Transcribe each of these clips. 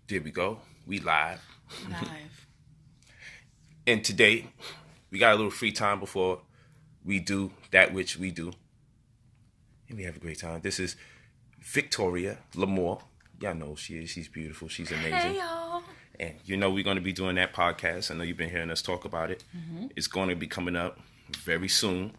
There we go. We live. Live. And today, we got a little free time before we do that which we do. And we have a great time. This is Victoria Lamore. Y'all know who she is. She's beautiful. She's amazing. Hey, y'all. And you know we're going to be doing that podcast. I know you've been hearing us talk about it. Mm-hmm. It's going to be coming up very soon.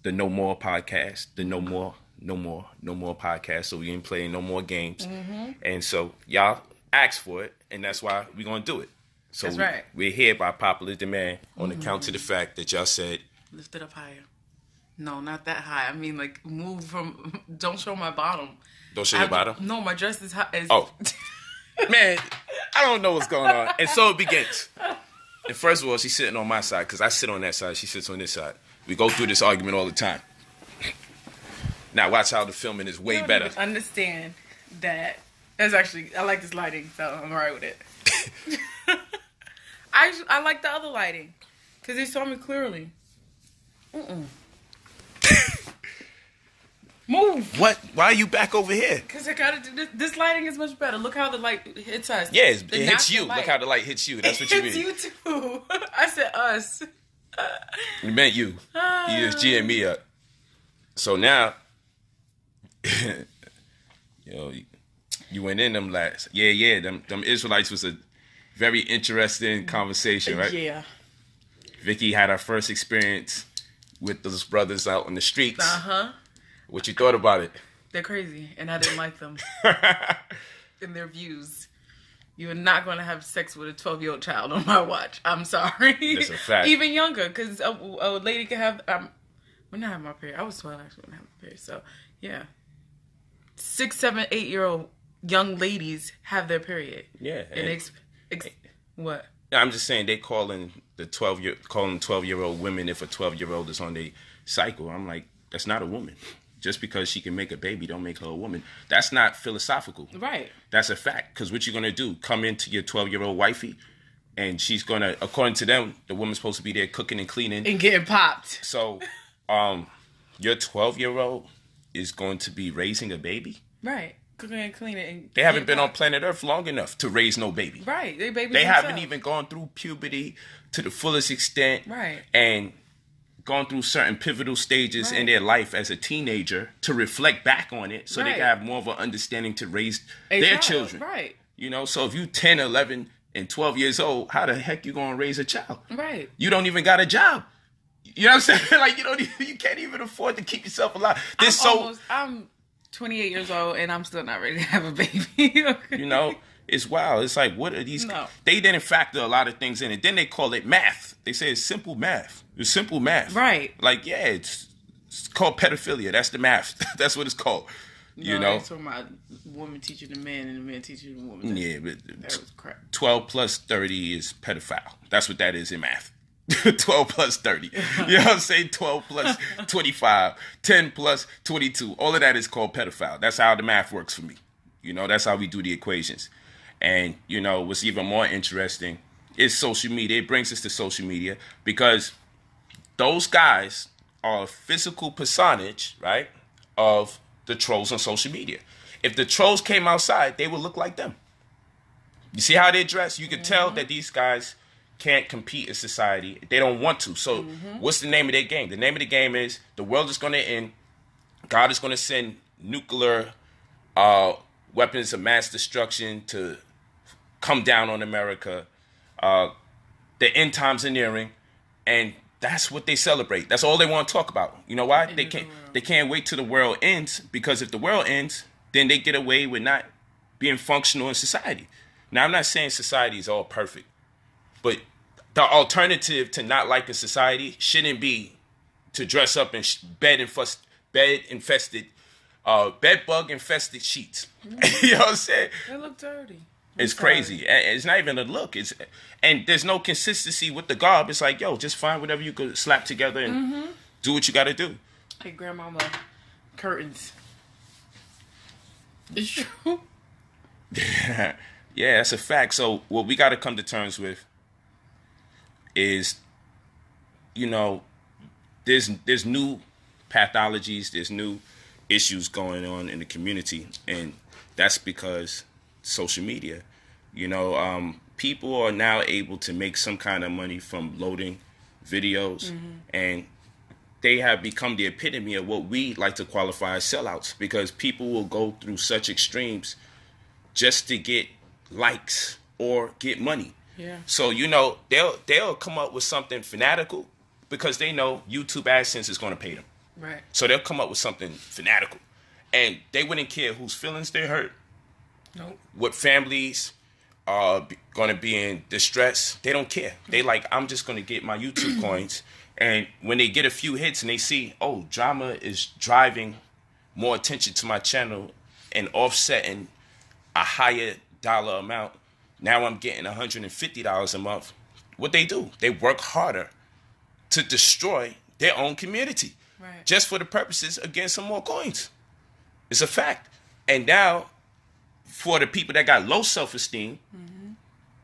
The No More podcast. The No More podcast. So we ain't playing no more games. Mm-hmm. And so y'all asked for it, and that's why we're going to do it. So That's right. We're here by popular demand on account of the fact that y'all said, Lift it up higher. No, not that high. I mean, like, move from... Don't show my bottom. don't show your bottom. No, my dress is high. Oh. Man, I don't know what's going on. And so it begins. And first of all, she's sitting on my side because I sit on that side. She sits on this side. We go through this argument all the time. Now watch how the filming is way You don't better. even understand that... That's actually... I like this lighting, so I'm alright with it. I like the other lighting. Because they saw me clearly. Move. What? Why are you back over here? Because I gotta do this. This lighting is much better. Look how the light hits us. Yeah, it The hits natural you. light. Look how the light hits you. That's what you It's mean. you too. I said us. You meant you. You just G and me up. So now, you went in them last. Yeah. Them Israelites was a very interesting conversation, right? Yeah. Vicky had her first experience with those brothers out on the streets. Uh-huh. What you thought about it? They're crazy, and I didn't like them. In their views. You're not going to have sex with a 12-year-old child on my watch. I'm sorry. That's a fact. Even younger, because a lady can have... when I had my period, I was 12 actually when I had my period. So, yeah. 6, 7, 8-year-old young ladies have their period. Yeah. And what? I'm just saying they calling 12-year-old women if a 12-year-old is on their cycle. I'm like, that's not a woman. Just because she can make a baby don't make her a woman. That's not philosophical. Right. That's a fact. Because what you're going to do, come into your 12-year-old wifey, and she's going to, according to them, the woman's supposed to be there cooking and cleaning. And getting popped. So, your 12-year-old is going to be raising a baby? Right. Cooking and cleaning. And They haven't been on popped. planet Earth long enough to raise no baby. Right. They babies They haven't themselves. even gone through puberty to the fullest extent. Right. And gone through certain pivotal stages in their life as a teenager to reflect back on it so they can have more of an understanding to raise their children. Right. You know, so if you 10, 11, and 12 years old, how the heck you going to raise a child? Right. You don't even got a job. You know what I'm saying? Like, you can't even afford to keep yourself alive. I'm 28 years old and I'm still not ready to have a baby. You know, it's wild. It's like, what are these? No. They didn't factor a lot of things in it. Then they call it math. They say it's simple math. It's simple math. Right. Like, yeah, it's called pedophilia. That's the math. That's what it's called. You know? It's talking about woman teaching the man and the man teaching the woman. Yeah, but That was crap. 12 plus 30 is pedophile. That's what that is in math. 12 plus 30. You know what I'm saying? 12 plus 25. 10 plus 22. All of that is called pedophile. That's how the math works for me. You know, that's how we do the equations. And, you know, what's even more interesting is social media. It brings us to social media because those guys are a physical personage, right, of the trolls on social media. If the trolls came outside, they would look like them. You see how they dress? You can tell that these guys can't compete in society. They don't want to. So what's the name of their game? The name of the game is the world is going to end. God is going to send nuclear weapons of mass destruction to come down on America. The end times are nearing, and that's what they celebrate. That's all they want to talk about. You know why? They can't wait till the world ends, because if the world ends, then they get away with not being functional in society. Now, I'm not saying society is all perfect, but the alternative to not liking society shouldn't be to dress up in bed bug infested sheets. You know what I'm saying? They look dirty. It's crazy. It's not even a look. And there's no consistency with the garb. It's like, yo, just find whatever you could slap together and do what you got to do. Hey, grandmama, curtains. It's true. Yeah, that's a fact. So what we got to come to terms with is, you know, there's new pathologies, there's new issues going on in the community, and that's because social media. People are now able to make some kind of money from loading videos, and they have become the epitome of what we like to qualify as sellouts, because people will go through such extremes just to get likes or get money. Yeah. So, they'll come up with something fanatical because they know YouTube AdSense is going to pay them. Right. So they'll come up with something fanatical, and they wouldn't care whose feelings they hurt. Nope. What families are going to be in distress. They don't care. They like, I'm just going to get my YouTube coins. And when they get a few hits and they see, oh, drama is driving more attention to my channel and offsetting a higher dollar amount, now I'm getting $150 a month. What they do, they work harder to destroy their own community, right, just for the purposes of getting some more coins. It's a fact. And now, for the people that got low self-esteem,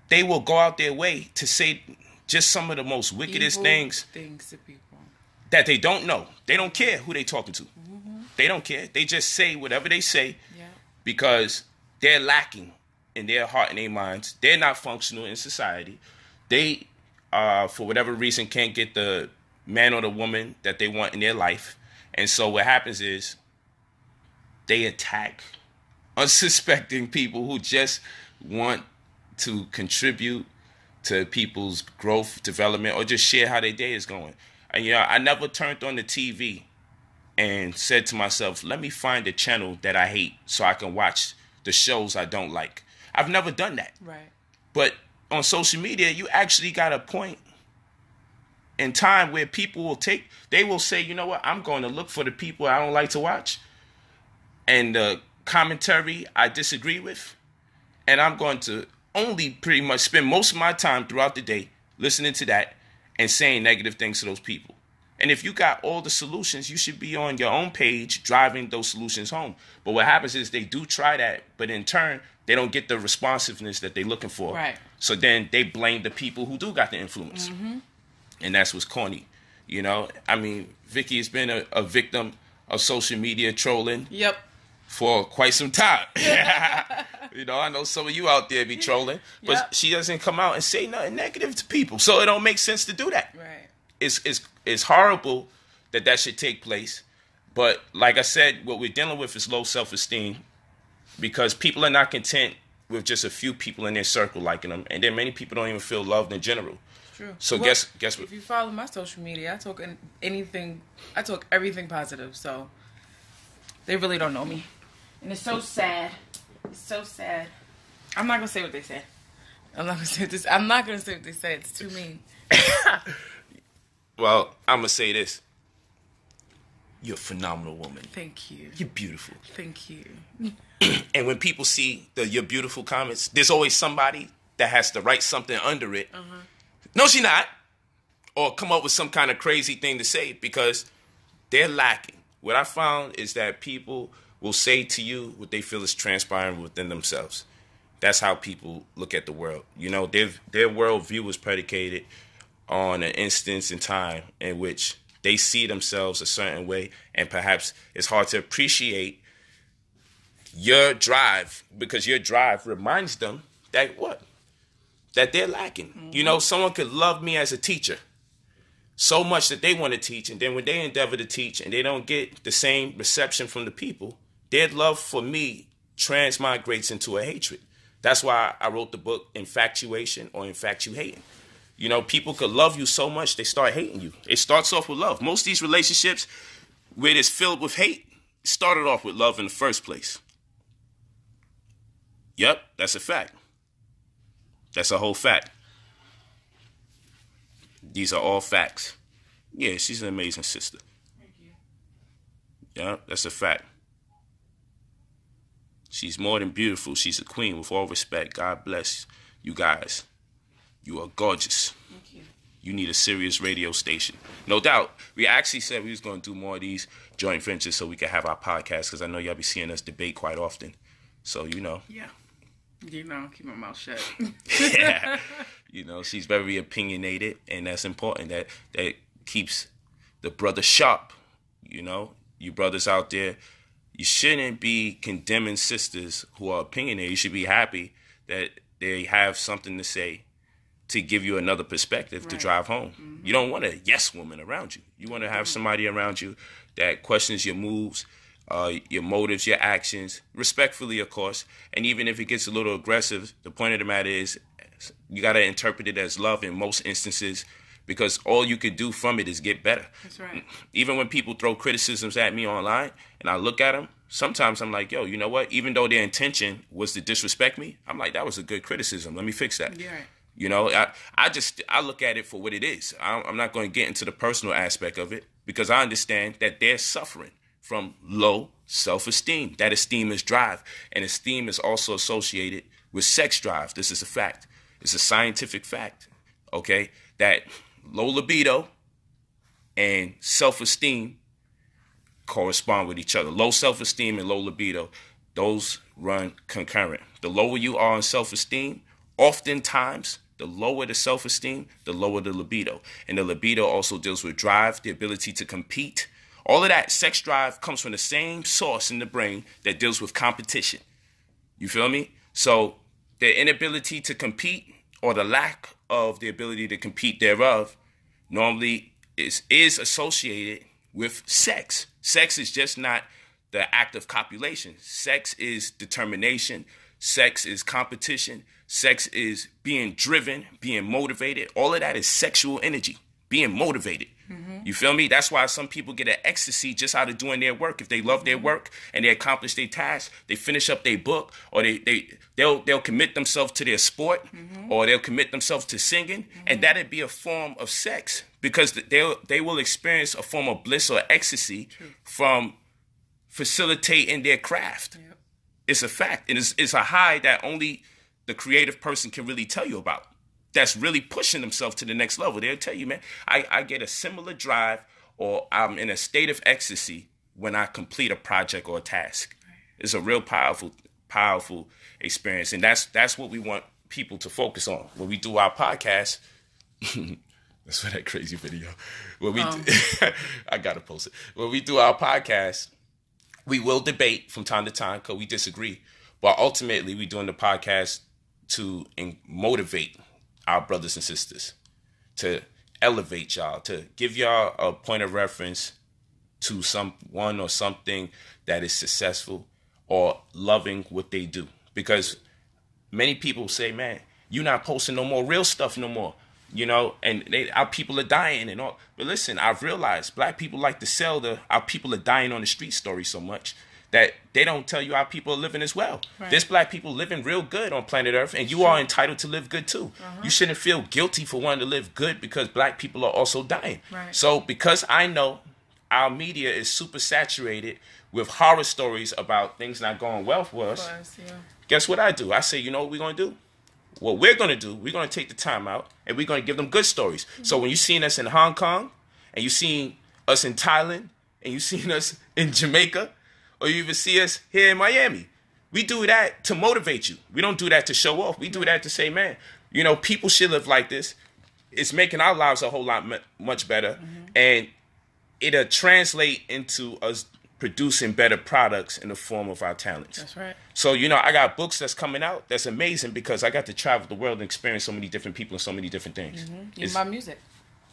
they will go out their way to say just some of the most wickedest things to people that they don't know. They don't care who they talking to. They don't care. They just say whatever they say, because they're lacking in their heart and their minds. They're not functional in society. They, for whatever reason, can't get the man or the woman that they want in their life. And so what happens is they attack unsuspecting people who just want to contribute to people's growth, development, or just share how their day is going. And I never turned on the TV and said to myself, let me find a channel that I hate so I can watch the shows I don't like. I've never done that. Right. But on social media, you actually got a point in time where people they will say, you know what, I'm going to look for the people I don't like to watch and the commentary I disagree with, and I'm going to only pretty much spend most of my time throughout the day listening to that and saying negative things to those people. And if you got all the solutions, you should be on your own page driving those solutions home. But what happens is they do try that, but in turn, they don't get the responsiveness that they're looking for. Right. So then they blame the people who do got the influence. And that's what's corny. I mean, Vicky has been a victim of social media trolling. Yep. For quite some time. I know some of you out there be trolling, but she doesn't come out and say nothing negative to people. So it don't make sense to do that. Right. It's horrible that should take place. But like I said, what we're dealing with is low self-esteem, because people are not content with just a few people in their circle liking them. And then many people don't even feel loved in general. True. So guess what? If you follow my social media, I talk everything positive. So they really don't know me. And it's so sad. It's so sad. I'm not going to say what they said. I'm not going to say this. I'm not going to say what they said. It's too mean. Well, I'm going to say this. You're a phenomenal woman. Thank you. You're beautiful. Thank you. And when people see your beautiful comments, there's always somebody that has to write something under it. No, she's not. Or come up with some kind of crazy thing to say, because they're lacking. What I found is that people will say to you what they feel is transpiring within themselves. That's how people look at the world. Their worldview is predicated on an instance in time in which they see themselves a certain way, and perhaps it's hard to appreciate your drive, because your drive reminds them that they're lacking. Someone could love me as a teacher so much that they want to teach, and then when they endeavor to teach and they don't get the same reception from the people, their love for me transmigrates into a hatred. That's why I wrote the book Infatuation or Infatuating. People could love you so much they start hating you. It starts off with love. Most of these relationships where it's filled with hate started off with love in the first place. Yep, that's a fact. That's a whole fact. These are all facts. Yeah, she's an amazing sister. Thank you. Yeah, that's a fact. She's more than beautiful. She's a queen. With all respect, God bless you guys. You are gorgeous. Thank you. You need a serious radio station. No doubt. We actually said we was going to do more of these joint ventures so we could have our podcast, because I know y'all be seeing us debate quite often. So, Yeah. Keep my mouth shut. Yeah. She's very opinionated, and that's important. That keeps the brother sharp. You brothers out there, you shouldn't be condemning sisters who are opinionated. You should be happy that they have something to say to give you another perspective to drive home. You don't want a yes woman around you. You want to have somebody around you that questions your moves, your motives, your actions, respectfully, of course. And even if it gets a little aggressive, the point of the matter is you got to interpret it as love in most instances, because all you could do from it is get better. That's right. Even when people throw criticisms at me online and I look at them, sometimes I'm like, yo, you know what? Even though their intention was to disrespect me, I'm like, that was a good criticism. Let me fix that. Yeah. You know, I look at it for what it is. I'm not going to get into the personal aspect of it, because I understand that they're suffering from low self-esteem. That esteem is drive, and esteem is also associated with sex drive. This is a fact. It's a scientific fact, okay, that low libido and self-esteem correspond with each other. Low self-esteem and low libido, those run concurrent. The lower you are in self-esteem, oftentimes, the lower the self-esteem, the lower the libido. And the libido also deals with drive, the ability to compete. All of that sex drive comes from the same source in the brain that deals with competition. You feel me? So the inability to compete, or the lack of the ability to compete thereof, normally is associated with sex. Sex is just not the act of copulation. Sex is determination. Sex is competition. Sex is being driven, being motivated. All of that is sexual energy, being motivated. You feel me? That's why some people get an ecstasy just out of doing their work. If they love their work and they accomplish their task, they finish up their book, or they'll commit themselves to their sport, or they'll commit themselves to singing, and that'd be a form of sex, because they will experience a form of bliss or ecstasy from facilitating their craft. Yep. It's a fact, and it's a high that only the creative person can really tell you about. That's really pushing themselves to the next level. They'll tell you, man, I get a similar drive, or I'm in a state of ecstasy when I complete a project or a task. Right. It's a real powerful experience. And that's what we want people to focus on. When we do our podcast, that's for that crazy video. When we I got to post it. When we do our podcast, we will debate from time to time because we disagree. But ultimately, we're doing the podcast to motivate our brothers and sisters, to elevate y'all, to give y'all a point of reference to someone or something that is successful or loving what they do. Because many people say, man, you're not posting no more real stuff no more, you know, and our people are dying and all. But listen, I've realized black people like to sell our people are dying on the street story so much that they don't tell you our people are living as well. Right. There's black people living real good on planet Earth, and you are entitled to live good too. You shouldn't feel guilty for wanting to live good because black people are also dying. Right. So because I know our media is super saturated with horror stories about things not going well for us, guess what I do? I say, you know what we're going to do? What we're going to do, we're going to take the time out, and we're going to give them good stories. So when you seen us in Hong Kong, and you seen us in Thailand, and you seen us in Jamaica, or you even see us here in Miami, we do that to motivate you. We don't do that to show off. We do that to say, man, you know, people should live like this. It's making our lives a whole lot much better. And it'll translate into us producing better products in the form of our talents. That's right. So, you know, I got books that's coming out. That's amazing because I got to travel the world and experience so many different people and so many different things. In my music.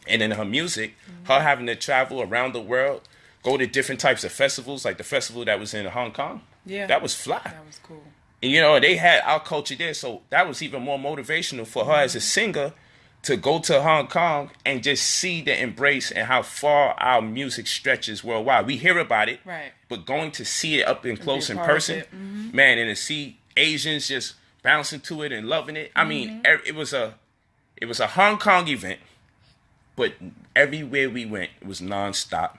And in her music, her having to travel around the world, go to different types of festivals, like the festival that was in Hong Kong. Yeah. That was fly. That was cool. And, you know, they had our culture there, so that was even more motivational for her as a singer to go to Hong Kong and just see the embrace and how far our music stretches worldwide. We hear about it, right? But going to see it up and close in person, man, and to see Asians just bouncing to it and loving it. I mean, it was a Hong Kong event, but everywhere we went, it was nonstop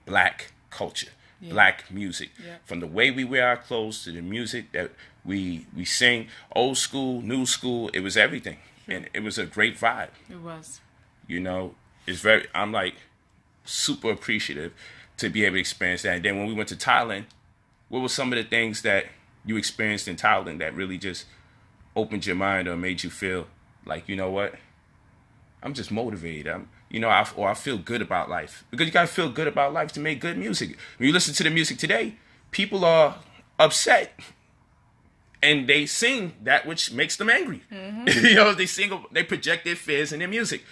black culture, black music. Yeah. From the way we wear our clothes to the music that we sing, old school, new school, it was everything. And it was a great vibe. It was. You know, I'm like super appreciative to be able to experience that. And then when we went to Thailand, what were some of the things that you experienced in Thailand that really just opened your mind or made you feel like, you know what? I'm just motivated. I feel good about life. Because you got to feel good about life to make good music. When you listen to the music today, people are upset. and they sing that which makes them angry. You know, they project their fears in their music.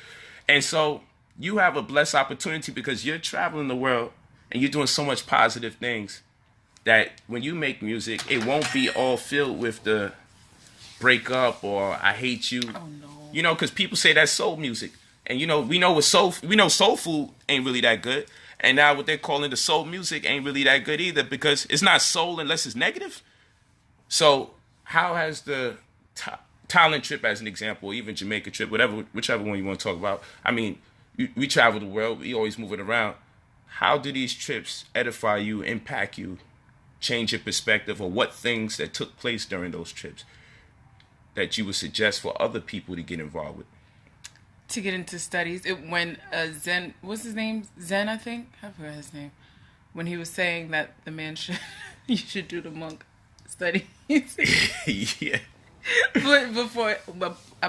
And so you have a blessed opportunity because you're traveling the world and you're doing so much positive things that when you make music, it won't be all filled with the break up or I hate you. Oh no. You know, because people say that's soul music. And you know, we know soul food ain't really that good. And now what they're calling the soul music ain't really that good either because it's not soul unless it's negative. So how has the Thailand trip, as an example, or even Jamaica trip, whichever one you want to talk about, I mean, we travel the world, we always moving around. How do these trips edify you, impact you, change your perspective, or what things that took place during those trips that you would suggest for other people to get involved with? To get into studies, when Zen, what's his name? Zen, I think. I forgot his name. When he was saying that the man you should do the monk studies. Yeah. But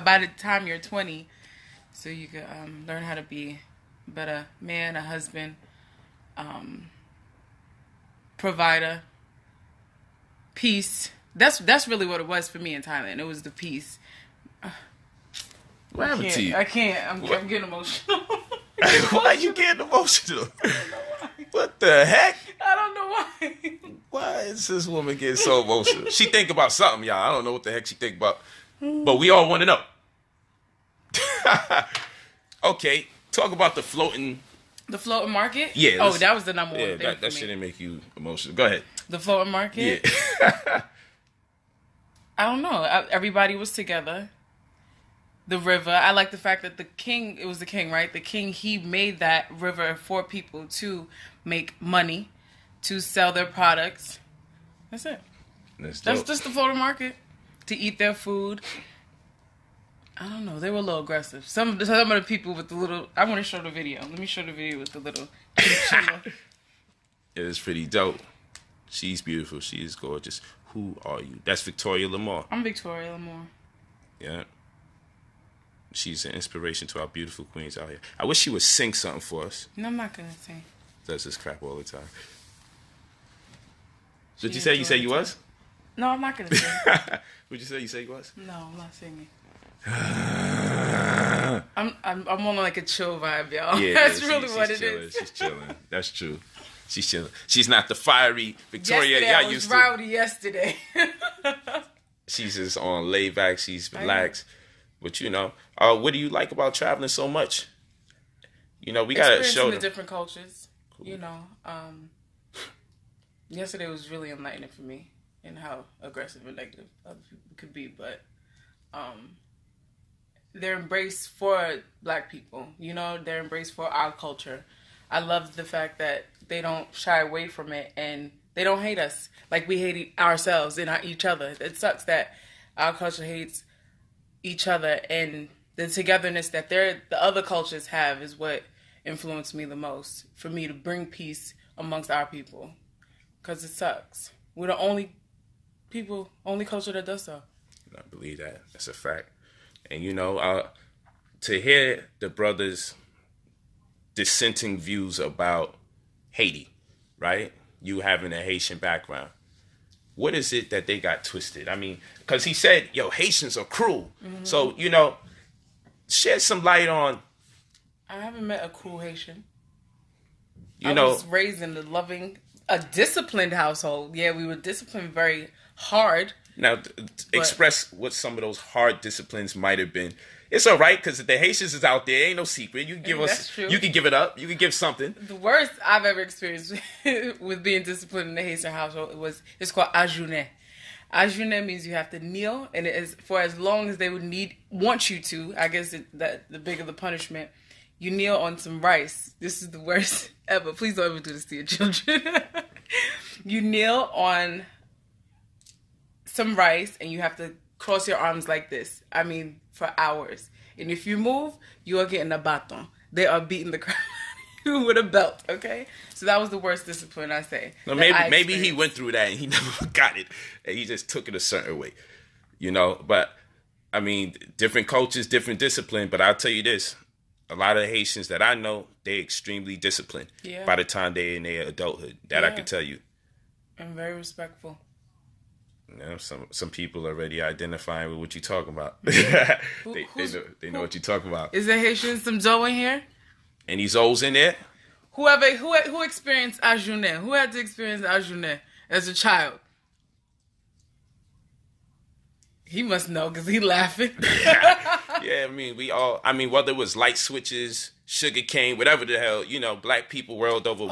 by the time you're 20, so you can learn how to be a better man, a husband, provider, peace. That's really what it was for me in Thailand. It was the peace. What happened to you? I can't. I'm getting emotional. Why are you getting emotional? I don't know why. What the heck? I don't know why. Why is this woman getting so emotional? She think about something, y'all. I don't know what the heck she think about. But we all want to know. Okay, talk about the floating... The floating market? Yeah. Oh, that was the number one thing that for me. shouldn't make you emotional. Go ahead. The floating market? Yeah. I don't know. Everybody was together. The river. I like the fact that it was the king, right? The king, he made that river for people to make money, to sell their products. That's it. That's just the floating market. To eat their food. I don't know. They were a little aggressive. Some of the people with the little... I want to show the video. Let me show the video with the little... It is pretty dope. She's beautiful. She is gorgeous. Who are you? That's Victoria Lamar. I'm Victoria Lamar. Yeah. She's an inspiration to our beautiful queens out here. I wish she would sing something for us. No, I'm not going to sing. Does this crap all the time. Did you say you was? No, I'm not going to sing. Would you say you was? No, I'm not singing. I'm on like a chill vibe, y'all. Yeah, that's really what it is. She's chilling. That's true. She's chilling. She's not the fiery Victoria yesterday, y'all I was used rowdy yesterday. She's just on laid back. She's relaxed. But you know, what do you like about traveling so much? You know, we gotta show the different cultures. Cool. You know, yesterday was really enlightening for me in how aggressive and negative other people could be, but their embrace for Black people. You know, their embrace for our culture. I love the fact that they don't shy away from it and they don't hate us like we hate ourselves and each other. It sucks that our culture hates each other, and the togetherness that the other cultures have is what influenced me the most for me to bring peace amongst our people, because it sucks. We're the only culture that does so. I believe that. That's a fact. And you know, to hear the brothers' dissenting views about Haiti, right? You having a Haitian background. What is it that they got twisted? I mean, because he said, yo, Haitians are cruel. Mm-hmm. So, you know, shed some light on... I haven't met a cruel Haitian. I was raised in a disciplined household. Yeah, we were disciplined very hard. Now, express what some of those hard disciplines might have been. It's all right, because the Haitians is out there. Ain't no secret. You can give us... True. You can give it up. You can give something. The worst I've ever experienced with being disciplined in the Haitian household it's called ajouner. Ajouner means you have to kneel, and it is for as long as they would want you to. I guess that the bigger the punishment. You kneel on some rice. This is the worst ever. Please don't ever do this to your children. You kneel on some rice, and you have to cross your arms like this. I mean, for hours. And if you move, you are getting a baton. They are beating the crap out of you with a belt, okay? So that was the worst discipline, I say. No, maybe he went through that and he never got it. And he just took it a certain way, you know? But, I mean, different cultures, different discipline. But I'll tell you this. A lot of Haitians that I know, they're extremely disciplined by the time they're in their adulthood. That I can tell you. And very respectful. Some people already identifying with what you're talking about. They know what you're talking about. Is there Haitian some dough in here? Any Zoes in there? Who experienced Ajourné? Who had to experience Ajourné as a child? He must know because he laughing. Yeah, I mean, whether it was light switches, sugar cane, whatever the hell, black people world over,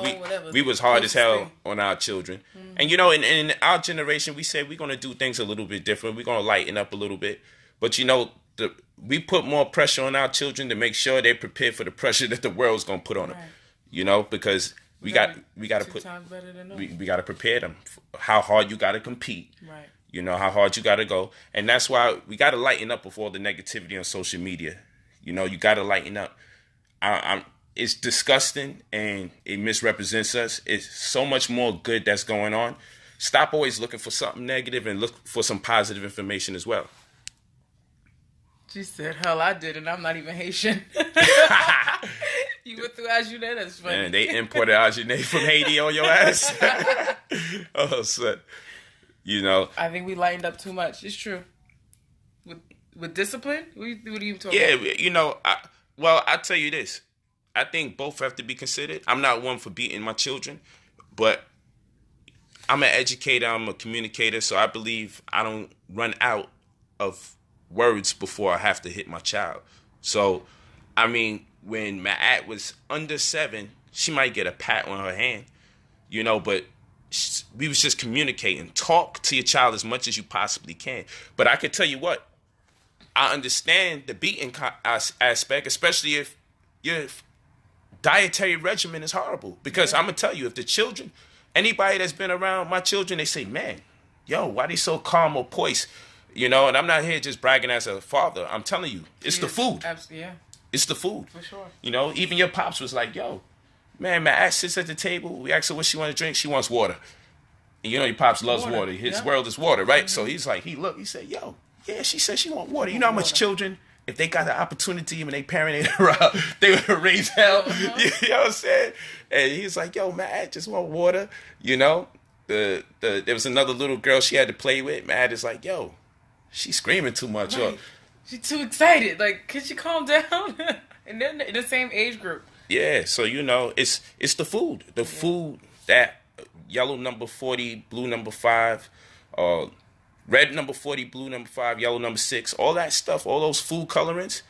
we was hard as hell on our children. Mm-hmm. And, in our generation, we said we're going to do things a little bit different. We're going to lighten up a little bit. But, we put more pressure on our children to make sure they're prepared for the pressure that the world's going to put on them. Because we got to prepare them for how hard you got to compete. Right. How hard you got to go. And that's why we got to lighten up with all the negativity on social media. You got to lighten up. It's disgusting and it misrepresents us. It's so much more good that's going on. Stop always looking for something negative and look for some positive information as well. She said, hell, I did, and I'm not even Haitian. You went through Ajourné? That's funny. Man, they imported Ajourné from Haiti on your ass. Oh, son. I think we lightened up too much. It's true. With discipline? What are you talking about? Yeah, I'll tell you this. I think both have to be considered. I'm not one for beating my children, but I'm an educator. I'm a communicator, so I believe I don't run out of words before I have to hit my child. So, when my aunt was under 7, she might get a pat on her hand, but we was just communicating. Talk to your child as much as you possibly can. But I can tell you what, I understand the beating aspect, especially if your dietary regimen is horrible. Because I'm going to tell you, if the children, anybody that's been around my children, they say, man, yo, why they so calm or poised? And I'm not here just bragging as a father. I'm telling you, it's the food. Absolutely, yeah. It's the food. For sure. Even your pops was like, yo, man, my ass sits at the table. We ask her what she want to drink. She wants water. And your pops loves water. His world is water, right? Mm-hmm. So he's like, he said, yo, yeah, she said she want water. You know how much children, if they got the opportunity when they parented around, they would raise hell. Uh-huh. You know what I'm saying? And he's like, yo, man, I just want water. There was another little girl she had to play with. Mad is like, yo, she's screaming too much. Right. She's too excited. Like, can she calm down? And then in the same age group. Yeah, so it's the food. The food that yellow number 40, blue number 5, red number 40, blue number 5, yellow number 6, all that stuff, all those food colorants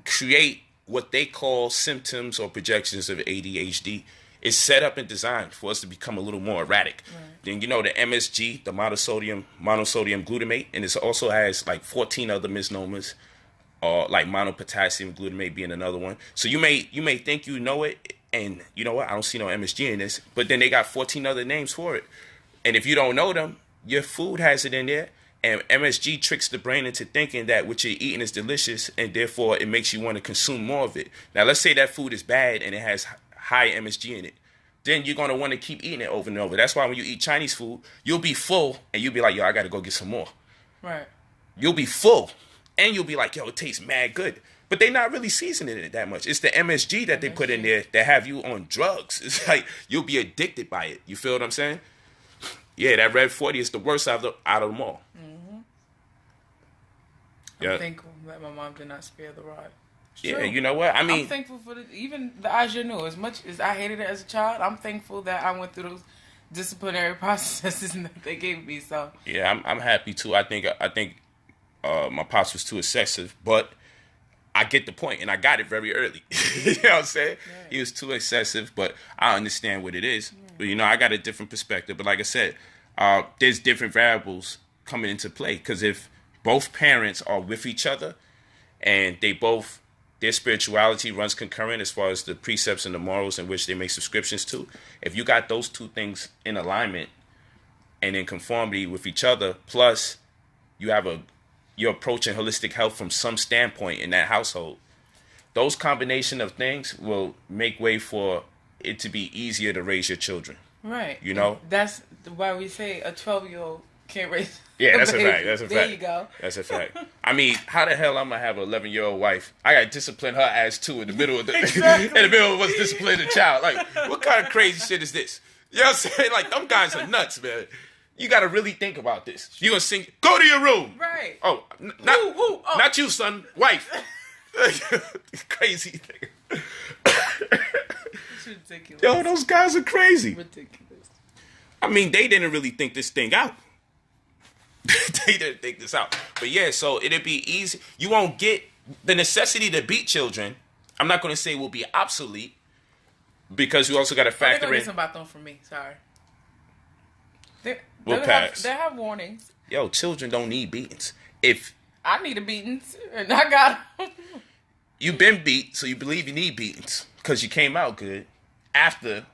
create what they call symptoms or projections of ADHD. It's set up and designed for us to become a little more erratic. Right. Then the MSG, the monosodium glutamate, and it also has like 14 other misnomers, or like monopotassium glutamate being another one. So you may think you know it, and you know what? I don't see no MSG in this, but then they got 14 other names for it. And if you don't know them, your food has it in there, and MSG tricks the brain into thinking that what you're eating is delicious, and therefore it makes you want to consume more of it. Now, let's say that food is bad and it has high MSG in it. Then you're going to want to keep eating it over and over. That's why when you eat Chinese food, you'll be full, and you'll be like, yo, I got to go get some more. Right. You'll be full, and you'll be like, yo, it tastes mad good. But they're not really seasoning it that much. It's the MSG that they put in there that have you on drugs. It's like you'll be addicted by it. You feel what I'm saying? Yeah, that red 40 is the worst out of them all. Mm-hmm. I'm thankful that my mom did not spare the rod. Yeah, you know what? I'm thankful for even the Ajourné. As much as I hated it as a child, I'm thankful that I went through those disciplinary processes that they gave me. So yeah, I'm happy too. I think my pops was too excessive, but I get the point, and I got it very early. You know what I'm saying? Yeah. He was too excessive, but I understand what it is. Yeah. But I got a different perspective. But like I said, there's different variables coming into play, because if both parents are with each other and their spirituality runs concurrent as far as the precepts and the morals in which they make subscriptions to. If you got those two things in alignment and in conformity with each other, plus you're approaching holistic health from some standpoint in that household, those combination of things will make way for it to be easier to raise your children. Right. That's why we say a 12-year-old can't raise. Yeah, that's a fact. There you go. That's a fact. How the hell I'm gonna have an 11-year-old wife? I gotta discipline her ass too in the middle of exactly. in the middle of us disciplining a child. Like, what kind of crazy shit is this? You know what I'm saying? Like, them guys are nuts, man. You got to really think about this. You gonna sing? Go to your room. Right. Oh, not you, son. Wife. Crazy thing. It's ridiculous. Yo, those guys are crazy. Ridiculous. I mean, they didn't really think this thing out. They didn't think this out. But yeah, so it'd be easy. You won't get the necessity to beat children. I'm not going to say will be obsolete because you also got to factor in. Some baton from me. Sorry. We'll pass. They have warnings. Yo, children don't need beatings. If I need a beating, and I got them. You've been beat, so you believe you need beatings because you came out good. After,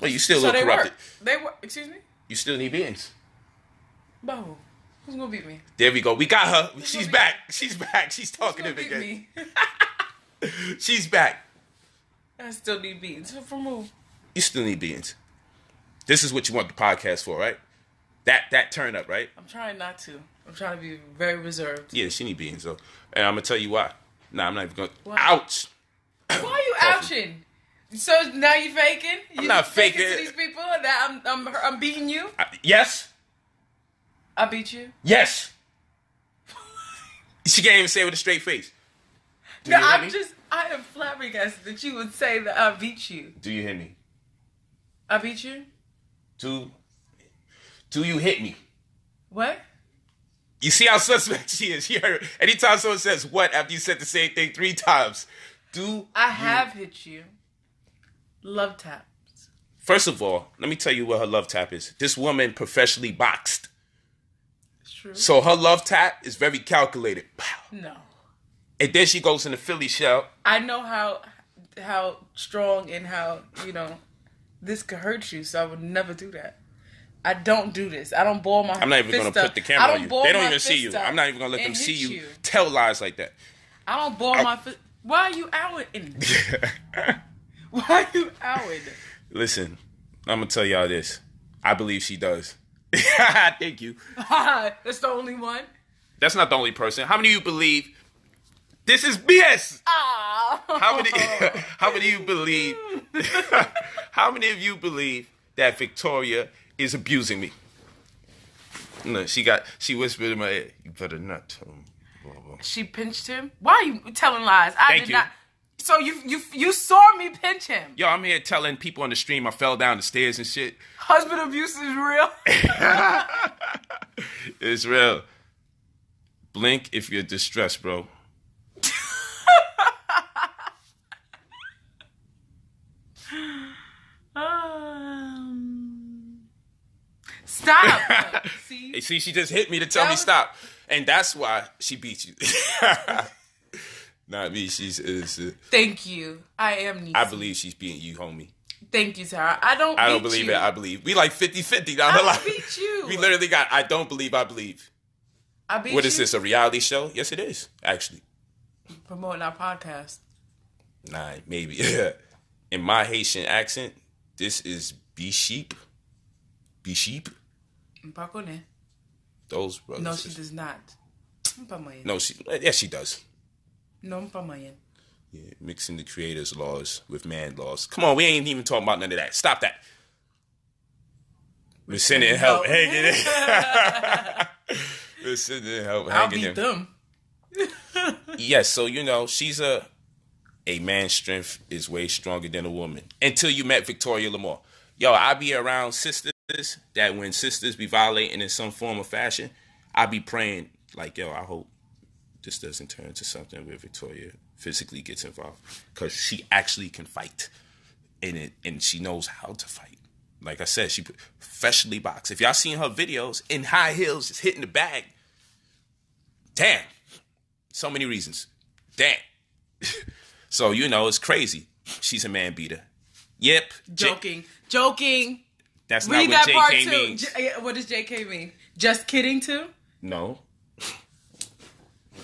well, you still look corrupted. They were. Excuse me. You still need beatings. Bo, who's gonna beat me? There we go. We got her. She's back. She's back. She's talking to me again. She's back. I still need beatings. From who? You still need beatings. This is what you want the podcast for, right? That turn up, right? I'm trying not to. I'm trying to be very reserved. Yeah, she need beatings though, and I'm gonna tell you why. Nah, I'm not even gonna. What? Ouch. Why are you ouching? So now you faking? I'm not faking to these people that I'm beating you. Yes. I beat you. Yes. She can't even say it with a straight face. No, I am flabbergasted that you would say that I beat you. Do you hit me? I beat you? Do you hit me? What? You see how suspect she is. She heard. Anytime someone says what after you said the same thing 3 times, I have hit you. Love taps. First of all, let me tell you what her love tap is. This woman professionally boxed. It's true. So her love tap is very calculated. No. And then she goes in the Philly shell. I know how strong and how, this could hurt you, so I would never do that. I don't do this. I don't ball my fist up. I'm not even going to put the camera on you. They don't even see you. I'm not even going to let them see you tell lies like that. I don't ball my fist. Why are you outing? Why are you outing? Listen, I'm going to tell y'all this. I believe she does. Thank you. That's the only one? That's not the only person. How many of you believe this is BS? How many of you believe how many of you believe that Victoria is abusing me? No, she whispered in my ear, you better not tell him. Blah, blah. She pinched him? Why are you telling lies? I Thank did you. not. So you saw me pinch him. Yo, I'm here telling people on the stream I fell down the stairs and shit. Husband abuse is real. It's real. Blink if you're distressed, bro. Stop. See, she just hit me to tell me stop. And that's why she beat you. Not me. She's Thank you. I am Nisi. I believe she's beating you, homie. Thank you, Sarah. I don't believe it. I believe. We like 50-50 down the line. I beat you. We literally got I don't believe I believe. I beat you. What is this, a reality show? Yes, it is, actually. Promoting our podcast. Nah, maybe. In my Haitian accent, this is Be Sheep. Be Sheep. Those brothers. No, she does not. No, yes, she does. No, yeah, mixing the creator's laws with man laws. Come on, we ain't even talking about none of that. Stop that. We're sending help hanging in. We're sending help hanging in. I'll beat them. Yes, so she's a man's strength is way stronger than a woman. Until you met Victoria Lamar. Yo, I be around sisters that when sisters be violating in some form or fashion, I be praying like, yo, I hope this doesn't turn into something where Victoria physically gets involved, because she actually can fight in it and she knows how to fight. Like I said, she professionally boxed. If y'all seen her videos in high heels, just hitting the bag, damn, so many reasons, damn. So it's crazy. She's a man beater. Yep. Joking. That's Read not what that part JK too. means. What does JK mean? Just kidding too? No.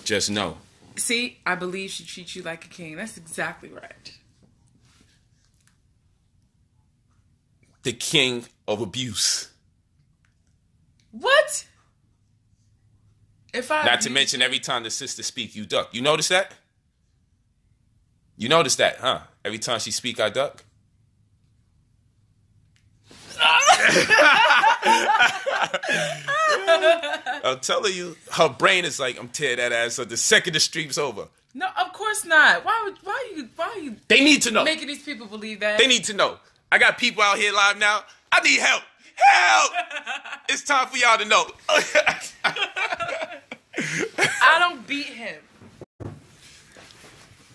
Just no. See, I believe she treats you like a king. That's exactly right. The king of abuse. What? Not to mention every time the sister speak, you duck. You notice that? You notice that, huh? Every time she speak, I duck. I'm telling you, her brain is like, I'm tearing that ass up the second the stream's over. No, of course not. Why are you They need to know. making these people believe that? They need to know. I got people out here live now. I need help. Help! It's time for y'all to know. I don't beat him.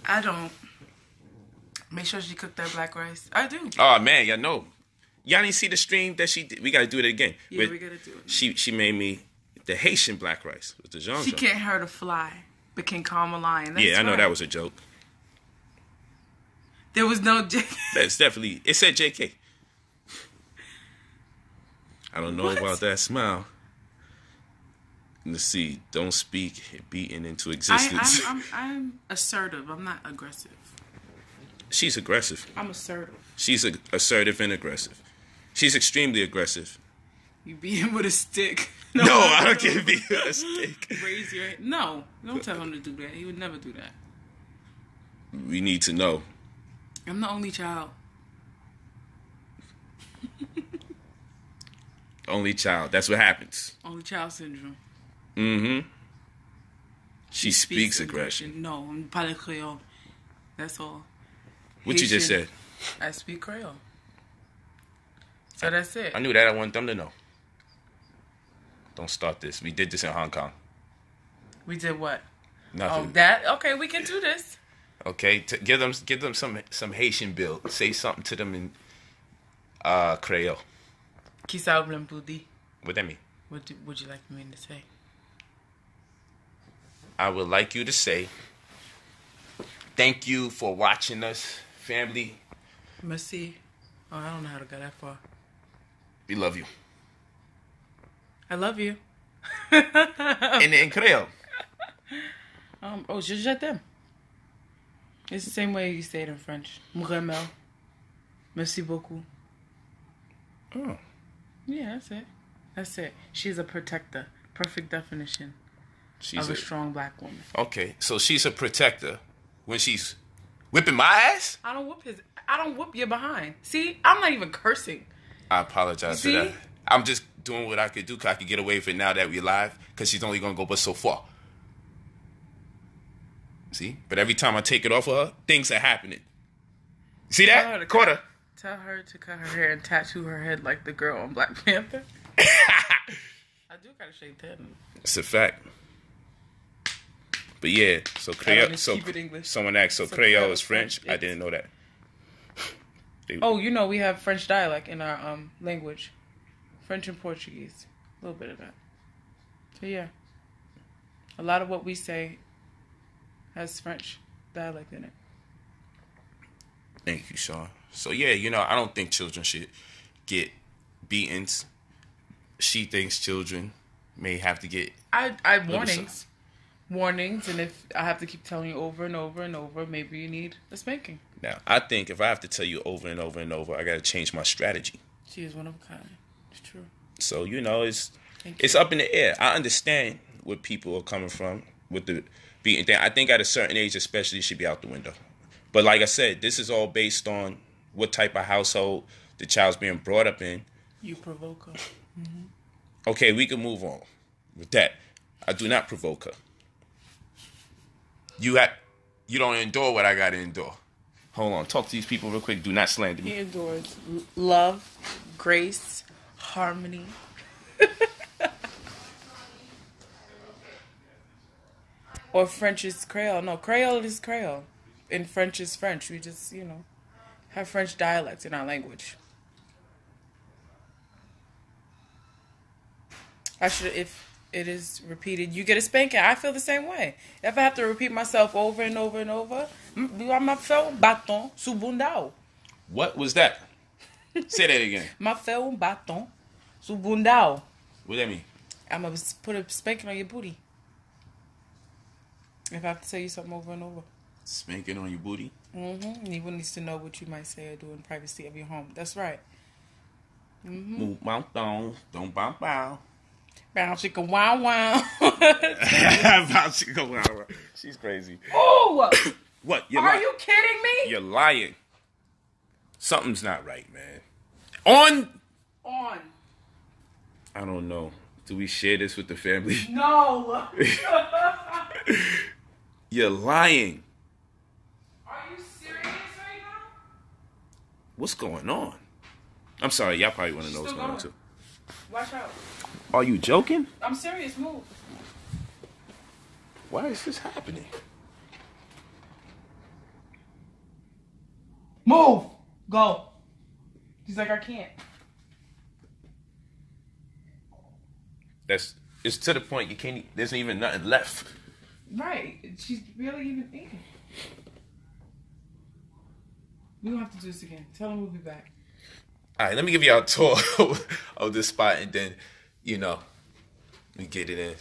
I don't. Make sure she cooked that black rice. I do. Oh, man, y'all know. Y'all didn't see the stream that she did. We got to do it again. Yeah, we got to do it. She made me the Haitian black rice with the Jean. She can't hurt a fly, but can calm a lion. That's yeah, I know right. that was a joke. There was no J. That's definitely... It said JK. I don't know What? about that smile. Let's see. Don't speak beaten into existence. I'm assertive. I'm not aggressive. She's aggressive. I'm assertive. She's assertive and aggressive. She's extremely aggressive. You beat him with a stick. No, I don't get beat with a stick. Raise your hand. No, don't tell him to do that. He would never do that. We need to know. I'm the only child. Only child. That's what happens. Only child syndrome. Mm-hmm. She speaks aggression. No, I'm parle Creole. That's all. What you just said? I speak Creole. So that's it. I knew that. I wanted them to know. Don't start this. We did this in Hong Kong. We did what? Nothing. Oh, that? Okay, we can do this. Okay, give them some Haitian build. Say something to them in Creole. Qui s'appelle Poudi? What that mean? What would you like me to say? I would like you to say, thank you for watching us, family. Merci. Oh, I don't know how to go that far. We love you. I love you. In Creole. Je t'aime. It's the same way you say it in French. Mremel. Merci beaucoup. Oh. Yeah, that's it. That's it. She's a protector. Perfect definition of a strong black woman. Okay, so she's a protector when she's whipping my ass? I don't whoop your behind. See, I'm not even cursing. I apologize for that. I'm just doing what I could do because I could get away with it now that we're live because she's only going to go but so far. See? But every time I take it off of her, things are happening. See that? Quarter. Tell her to cut her hair and tattoo her head like the girl on Black Panther. I do gotta shave that. It's a fact. But yeah, so Creole. So someone asked, so Creole is French? I didn't know that. We have French dialect in our language. French and Portuguese. A little bit of that. So yeah. A lot of what we say has French dialect in it. Thank you, Sean. So yeah, I don't think children should get beatings. She thinks children may have to get I warnings, and if I have to keep telling you over and over and over, maybe you need a spanking. Now, I think if I have to tell you over and over and over, I got to change my strategy. She is one of a kind. It's true. So, it's up in the air. I understand where people are coming from with the beating thing. I think at a certain age, especially, it should be out the window. But like I said, this is all based on what type of household the child's being brought up in. You provoke her. Mm-hmm. Okay, we can move on with that. I do not provoke her. You don't endure what I got to endure. Hold on. Talk to these people real quick. Do not slander me. He endures love, grace, harmony. Or French is Creole. No, Creole is Creole. And French is French. We just, have French dialects in our language. If it is repeated, you get a spanking. I feel the same way. If I have to repeat myself over and over and over, ma fais un bâton sous bundao. What was that? Say that again. Ma fais un bâton sous bundao. What that mean? I'm going to put a spanking on your booty. If I have to tell you something over and over. Spanking on your booty? Mm-hmm. Anyone needs to know what you might say or do in privacy of your home. That's right. Mm-hmm. Move my thong. Don't bow bow. Bow chicka wow wow. Bow chicka wow wow. She's crazy. Oh! What? Are you kidding me? You're lying. Something's not right, man. On. I don't know. Do we share this with the family? No. You're lying. Are you serious right now? What's going on? I'm sorry, y'all probably want to know what's Still going on going. too. Watch out. Are you joking? I'm serious. Move. Why is this happening? Move. Go. He's like, I can't. It's to the point you can't. There's even nothing left. Right. She's barely even eating. We don't have to do this again. Tell him we'll be back. All right, let me give y'all a tour of this spot, and then, we get it in.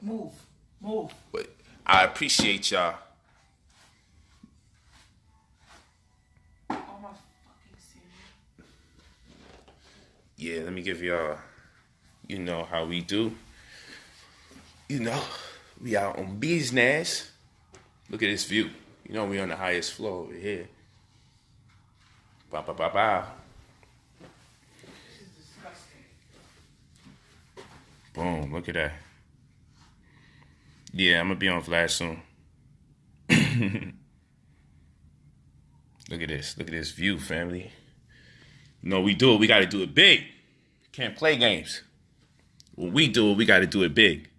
Move. Move. But I appreciate y'all. Oh my fucking serious. Yeah, let me give y'all, how we do. We out on business. Look at this view. We on the highest floor over here. Bow, bow, bow, bow. This is disgusting. Boom, look at that. Yeah, I'm going to be on Flash soon. Look at this. Look at this view, family. We do it. We got to do it big. Can't play games. When we do it, we got to do it big.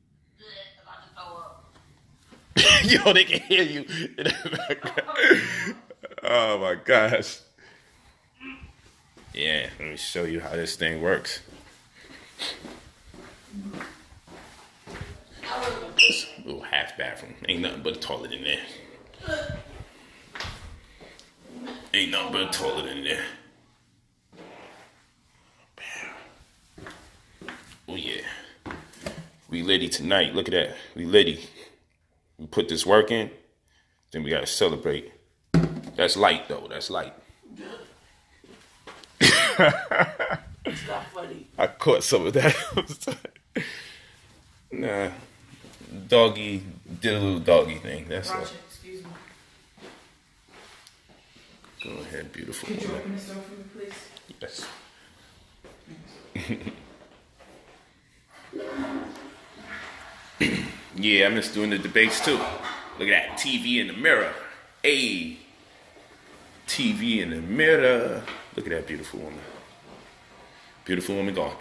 Yo, they can hear you. Oh, my gosh. Yeah, let me show you how this thing works. It's a little half bathroom. Ain't nothing but a toilet in there. Ain't nothing but a toilet in there. Oh, yeah. We litty tonight. Look at that. We litty. We put this work in, then we got to celebrate. That's light, though. That's light. It's not funny. I caught some of that. Nah. Doggy did a little doggy thing. That's all. Excuse me. Go ahead, beautiful Could you woman. open this door for me, please? Yes. Yeah, I miss doing the debates too. Look at that TV in the mirror. Hey, TV in the mirror. Look at that beautiful woman. Beautiful woman gone.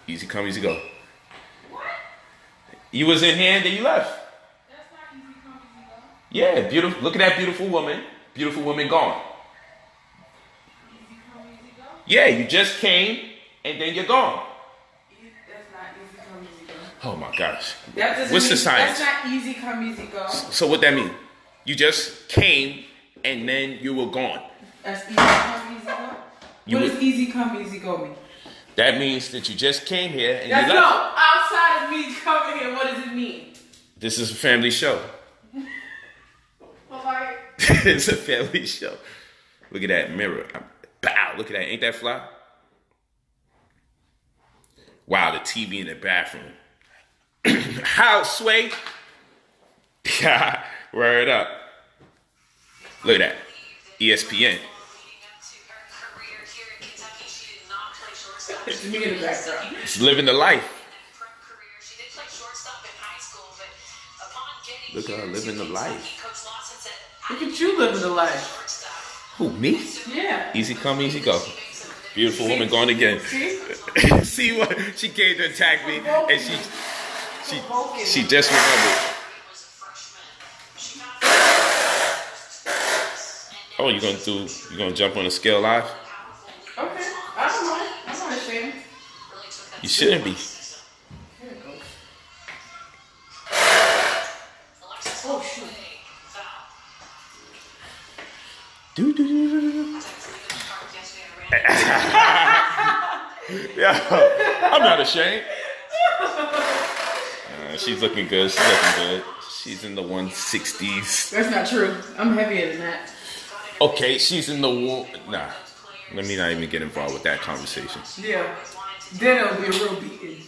Easy come, easy go. You was in here and then you left. That's not easy come, easy go. Yeah, beautiful. Look at that beautiful woman. Beautiful woman gone. Easy come, easy go? Yeah, you just came and then you're gone. That's not easy come, easy go. Oh my gosh. That doesn't What's mean, the science? That's not easy come, easy go. So what that mean? You just came and then you were gone. That's easy come, easy go? You What would- does easy come, easy go mean? That means that you just came here and That's you left. no, outside of me coming here, what does it mean? This is a family show. Polight. It's a family show. Look at that mirror. Bow. Look at that. Ain't that fly? Wow, the TV in the bathroom. How, Sway? Word up. Look at that. ESPN. It's me in the background. It's living the life. Look at her living the life. Look at you living the life. Who, me? Yeah. Easy come, easy go. Beautiful woman gone again. See? See what? She came to attack me and she just remembered. Oh, you gonna jump on the scale live? Okay. I don't know. I'm not ashamed. You shouldn't be. Here it goes. Oh, shoot. Yeah, I'm not ashamed. She's looking good. She's looking good. She's in the 160s. That's not true. I'm heavier than that. Okay, she's in the war. Nah, let me not even get involved with that conversation. Yeah. Then it'll be a real beating.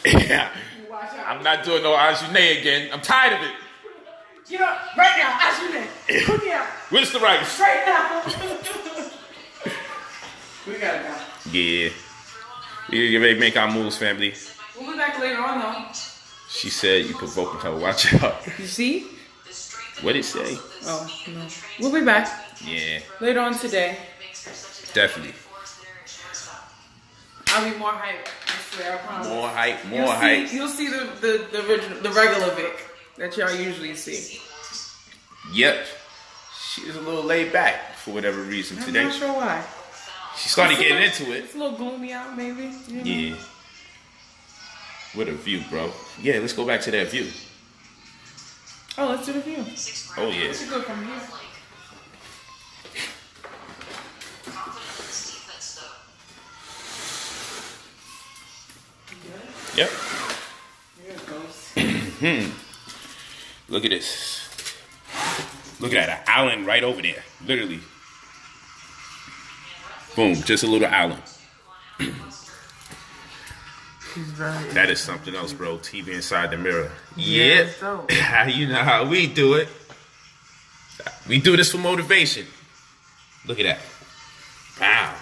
Yeah, Watch out. I'm not doing no ajune again. I'm tired of it. Get up right now. As you name. Put me out. Where's the rice? Right now. We gotta go. Yeah. We ready to make our moves, family. We'll be back later on, though. She said you provoking her. Watch out. You see? What did it say? Oh, no. We'll be back. Yeah. Later on today. Definitely. I'll be more hype. I swear, I promise. More hype, more hype. You'll see the original, the regular Vic that y'all usually see. Yep. She was a little laid back for whatever reason today. I'm not sure why. She started getting into it. It's a little gloomy out, maybe. You know? Yeah. What a view, bro. Yeah, let's go back to that view. Oh, let's do the view. Oh, yeah. Let's go from here. Yep. Here it goes. Look at this. Look at that, an island right over there. Literally. Boom, just a little island. That is something else, bro. TV inside the mirror. Yeah, Yep. You know how we do it. We do this for motivation. Look at that. Wow.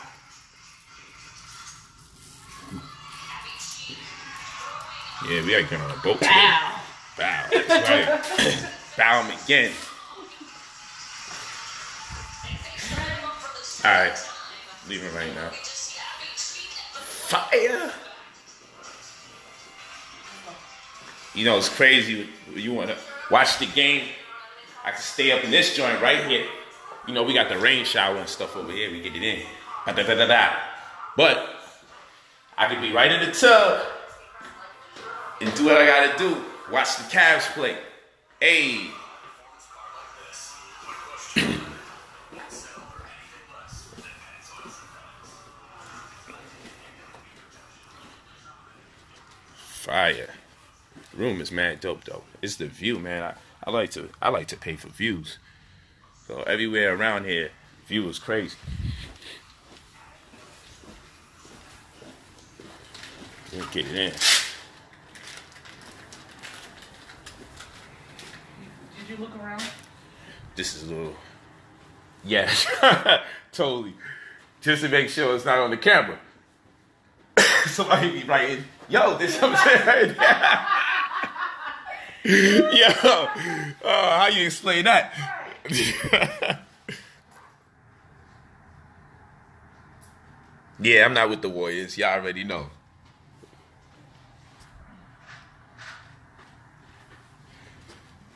Yeah, we are going on a boat today. Wow. Bow. That's right. Bow him again. Alright. Leaving right now. Fire. You know, it's crazy. You want to watch the game. I can stay up in this joint right here. You know, we got the rain shower and stuff over here. We get it in. Da-da-da-da-da. But I could be right in the tub and do what I got to do. Watch the Cavs play. Hey. Fire. The room is mad dope though. It's the view, man. I like to pay for views. So everywhere around here, view is crazy. Let's get it in. Did you look around? This is a little, yeah, totally. Just to make sure it's not on the camera. Somebody be writing, yo, this something right there. Yo, how you explain that? Yeah, I'm not with the Warriors. Y'all already know.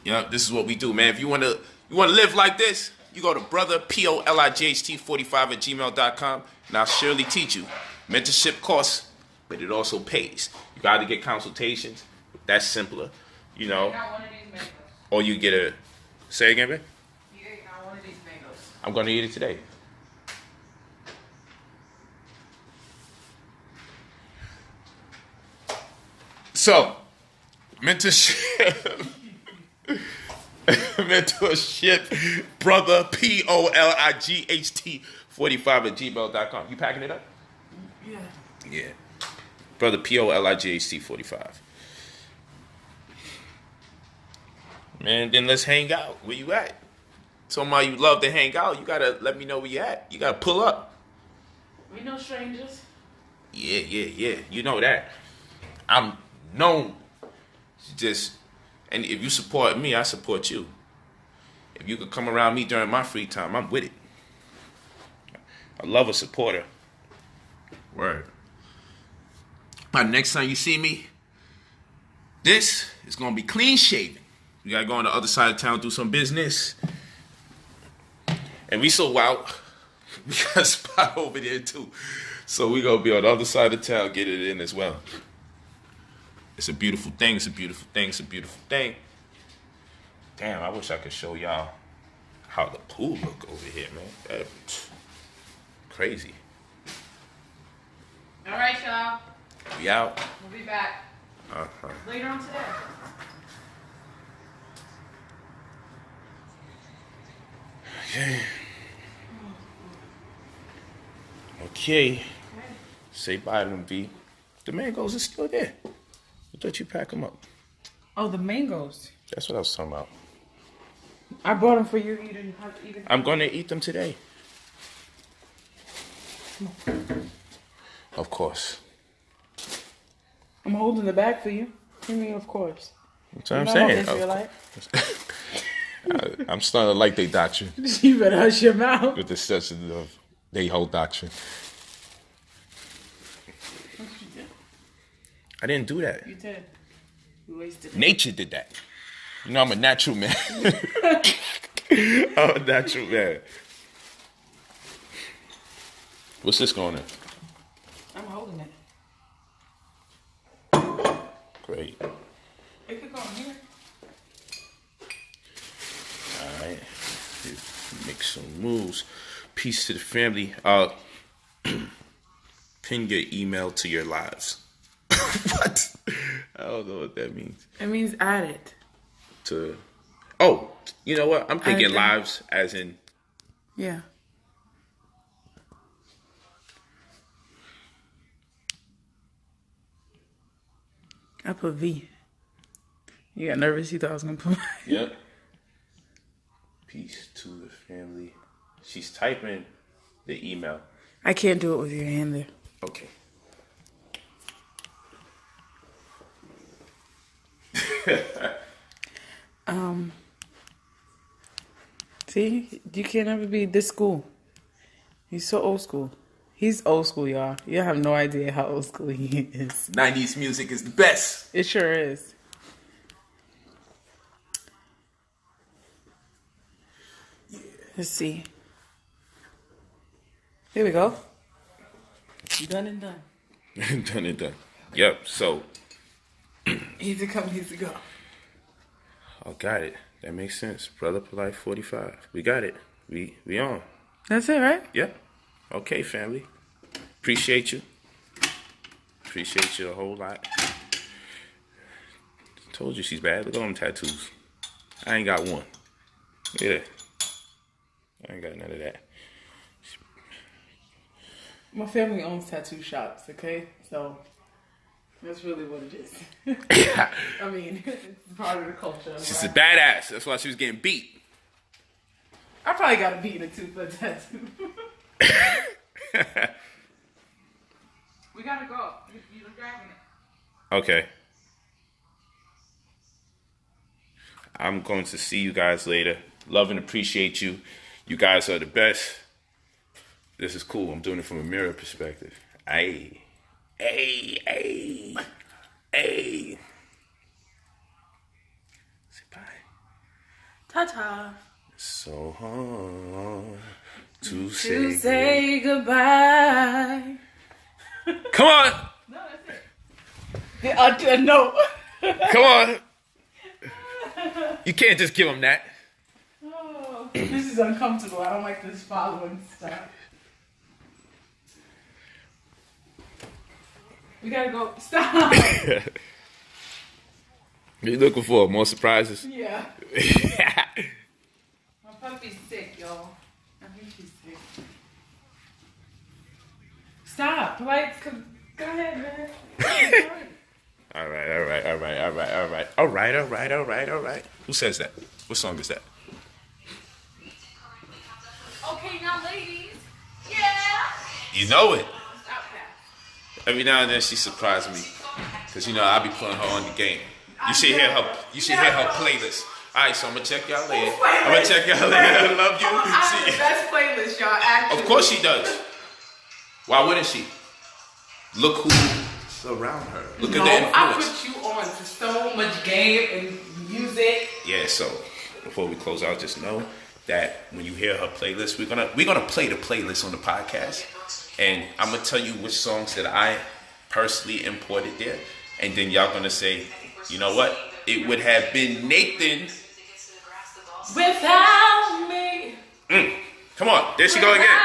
Yep, this is what we do, man. If you want to live like this, you go to brother, polight45@gmail.com, and I'll surely teach you. Mentorship costs, but it also pays. You got to get consultations. That's simpler, you know. I got one of these mangoes. Or you get a, say again, man? You got one of these mangoes. I'm going to eat it today. So, mentorship. Mentorship, brother, polight45@gmail.com. You packing it up? Yeah. Yeah. Brother, polight45. Man, then let's hang out. Where you at? Somebody you love to hang out, you gotta let me know where you at. You gotta pull up. We no strangers. Yeah. You know that. I'm known. Just, and if you support me, I support you. If you could come around me during my free time, I'm with it. I love a supporter. Word. By the next time you see me, this is gonna be clean shaven. We gotta go on the other side of town, do some business. And we so wild, we got a spot over there too. So we gonna be on the other side of town, get it in as well. It's a beautiful thing, it's a beautiful thing, it's a beautiful thing. Damn, I wish I could show y'all how the pool look over here, man. Crazy. All right, y'all. We out. We'll be back later on today. Okay. Say bye to them, V. The mangoes are still there. I thought you pack them up. Oh, the mangoes. That's what I was talking about. I brought them for you. You didn't have to eat them. I'm going to eat them today. Of course. I'm holding the bag for you. I mean, of course. That's what I'm saying. I'm starting to like their doctrine. You better hush your mouth. With the such of they whole doctrine. What you did? I didn't do that. You did. You wasted it. Nature did that. You know, I'm a natural man. I'm a natural man. What's this going in? I'm holding it. Great. It could go in here. Alright. Make some moves. Peace to the family. Pin your email to your lives. What? I don't know what that means. It means add it. Oh, you know what? I'm thinking lives as in... Yeah. I put V. You got nervous? You thought I was going to put... Yep. Peace to the family. She's typing the email. I can't do it with your hand there. Okay. See, you can't ever be this school. He's so old school. He's old school, y'all. You have no idea how old school he is. 90s music is the best. It sure is. Yeah. Let's see. Here we go. Done and done. Done and done. Yep, so. Easy come, easy go. Oh, got it. That makes sense. Brother Polight 45. We got it. We on. That's it, right? Yep. Okay, family. Appreciate you. Appreciate you a whole lot. Told you she's bad. Look at them tattoos. I ain't got one. Yeah. I ain't got none of that. My family owns tattoo shops, okay? So that's really what it is. I mean, it's part of the culture. She's a badass. That's why she was getting beat. I probably got a beat or two for a tattoo. We gotta go. You're grabbing it. Okay. I'm going to see you guys later. Love and appreciate you. You guys are the best. This is cool. I'm doing it from a mirror perspective. Ay. Ay. Ay. Ay. Say bye. Ta-ta. So hard to say goodbye. Come on. No, that's it. No. Come on. You can't just give him that. Oh, this is uncomfortable. I don't like this following stuff. We gotta go. Stop. You looking for more surprises? Yeah. My puppy's sick, y'all. I think she's sick. Stop. Like, go ahead, man. All right. Who says that? What song is that? Okay, now, ladies. Yeah. You know it. Stop that. Every now and then she surprises me, cause you know I be putting her on the game. You should hear her. You should hear her playlist. All right, so I'm gonna check y'all later. I love you. I have the best playlist, y'all. Actually. Of course she does. Why wouldn't she? Look who's around her. Look at the influence. I put you on to so much game and music. Yeah, so before we close out, just know that when you hear her playlist, we're gonna play the playlist on the podcast, and I'm gonna tell you which songs that I personally imported there, and then y'all gonna say, you know what? It would have been Nathan without me. Come on, there she go again.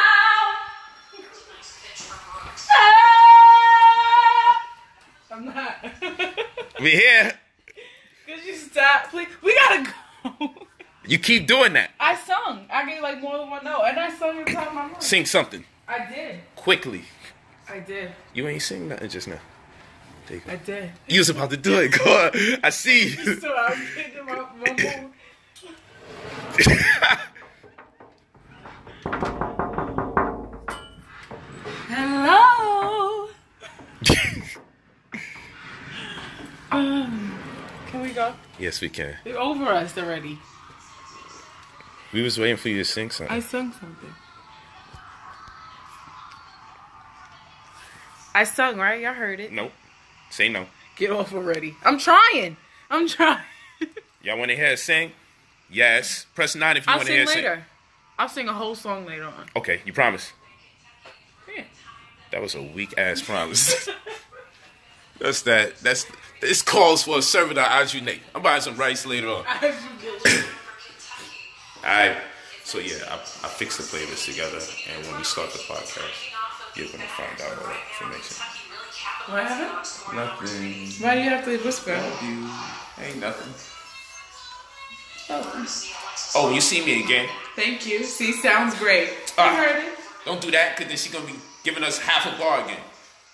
I'm not. We here. Could you stop, please? We gotta go. You keep doing that. I sung. I gave like more than one note, and I sung in the top of my mouth. Sing something. I did. Quickly. I did. You ain't sing nothing just now. I did. You was about to do it. Go on. I see you. So I was getting my move. Hello. Yes, we can. They're over us already. We was waiting for you to sing something. I sung something. I sung, right? Y'all heard it. Nope. Say no. Get off already. I'm trying. Y'all want to hear us sing? Yes. Press 9 if you want to hear us sing. I'll sing a whole song later on. Okay, you promise? Yeah. That was a weak ass promise. This calls for a servant of Ajune. I'm buying some rice later on. Alright. So yeah, I fixed the playlist together, and when we start the podcast, you're gonna find out all that information. What happened? Nothing. Why do you have to whisper? Ain't nothing. Oh, you see me again. Thank you. See, sounds great. You heard it. Don't do that, because then she's going to be giving us half a bar again.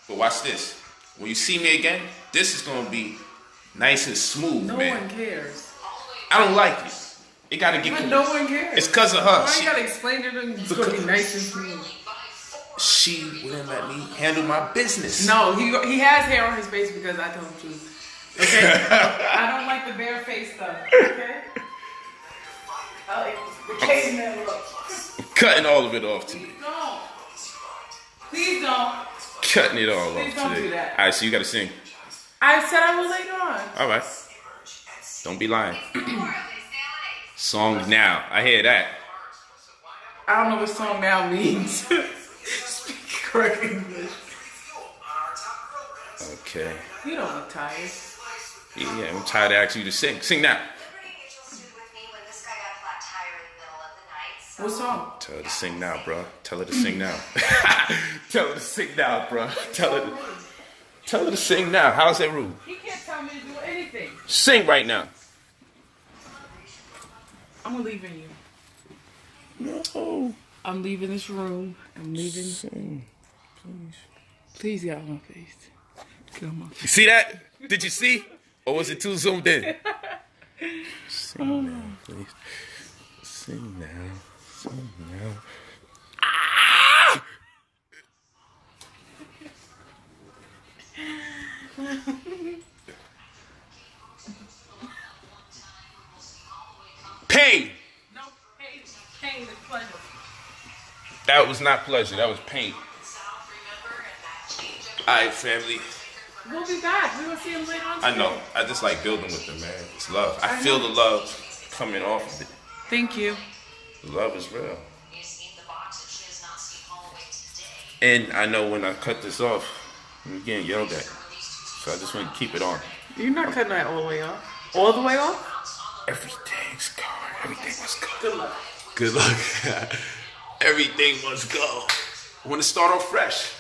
But watch this. When you see me again, this is going to be nice and smooth, no man. No one cares. I don't like it. It got to get But no one cares. It's because of her. Why you got to explain to them it's going to be nice and smooth? She wouldn't let me handle my business. No, he has hair on his face because I told him to. Okay? I don't like the bare face stuff. Okay? I like the caveman look. I'm cutting all of it off today. No. Please don't. Cutting it all Please off don't today. do that. Alright, so you got to sing. I said I will later on. Alright. Don't be lying. Song now. I hear that. I don't know what song now means. Speak correct English. Okay. You don't look tired. Yeah, I'm tired of asking you to sing. Sing now. What song? Tell her to sing now, bro. Tell her to sing now. Tell her to sing now, bro. Tell her to sing now. How's that rude? He can't tell me to do anything. Sing right now. I'm leaving you. No. I'm leaving this room. I'm leaving. Sing, please. Please get on my face. Get on my face. You see that? Did you see? Or was it too zoomed in? Sing now, please. Sing now. Sing now. Ah! Pain. No, pain is pleasure. That was not pleasure. That was pain. All right, family. We'll be back. We will see him later on. I know. I just like building with them, man. It's love. I feel the love coming off of it. Thank you. The love is real. And I know when I cut this off, I'm getting yelled at. So I just want to keep it on. You're not cutting that all the way off. All the way off? Everything's gone. Everything must go. Good luck. Good luck. Everything must go. I want to start off fresh.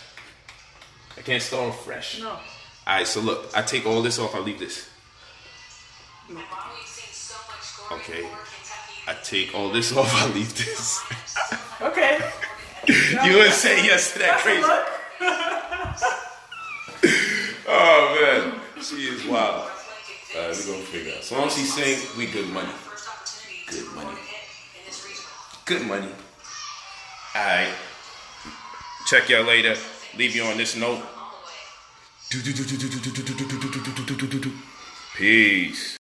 I can't start off fresh. No. Alright, so look, I take all this off, I leave this. Okay. I take all this off, I leave this. Okay. You would say yes to that crazy. Oh man, she is wild. Alright, we're gonna figure out. So long as she sing, we good money. Good money. Good money. Alright. Check y'all later. Leave you on this note. Peace.